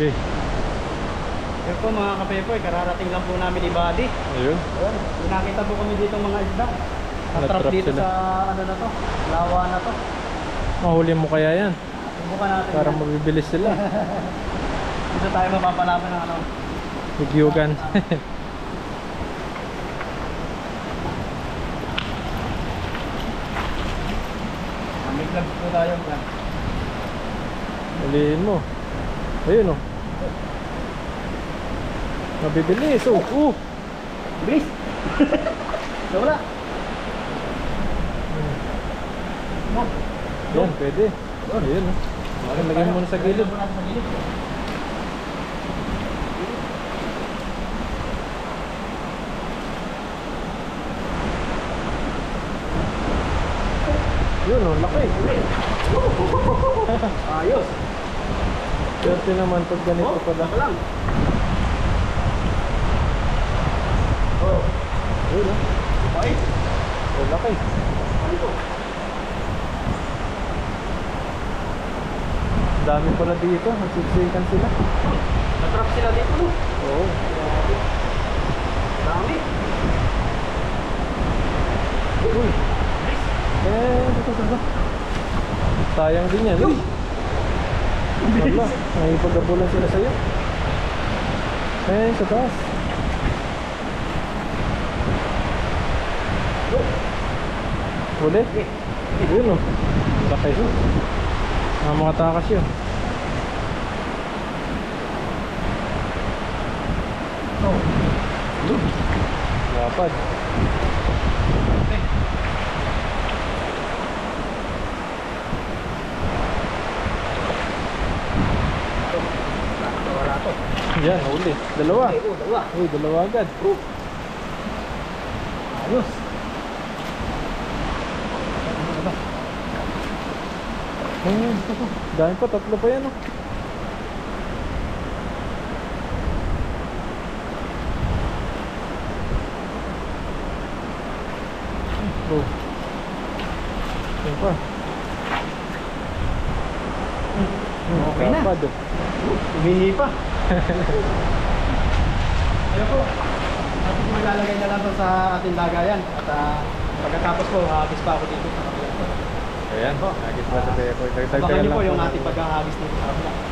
Okay. Yan po mga kapepoy, kararating lang po namin ni Buddy. Ayun. Ayun, nakita po kami dito mga isda. Natrap Natrap dito sila. sa ano na to, lawa na to. Mahuli mo kaya yan? Subukan natin. Para yan. mabibilis sila. Dito tayo mapapalaban ng ano. Hugyugan. May gloves po tayo. Hulihin mo. Ayun oh. Mabibilis oh. Bilis! Wala. Yan, pwede. Ayun oh. Lagyan mo muna sa gilid. Yun oh, laki. Ayos. Swerte naman pag ganito pala. lang. Yun oh. Okay. Oh, laki. Ano to? Dami pala dito. Nagsiksikan sila. Natrap sila dito no? Oo. Dami. Uy. Dito. Sayang din yan. Uy. Wala. Nakipag-abulan sila sa'yo. Sa taas. Huli? Yun o. Laki yun. Mga takas yun. Lapad. Wala to. Yan, huli. Dalawa. Dalawa. Uy, dalawa agad. Ayos. Dahil pa, tatlo pa yan oh. Oh. Yan pa. Okay na. Lapad, oh. Humingi pa. Ayun po. Tapos po ilalagay na lang to sa ating lagayan. At pagkatapos po, hagis pa ako dito. Ayan, hagis pa sa pepo. Abangan niyo po yung ating paghahagis dito sa kabila.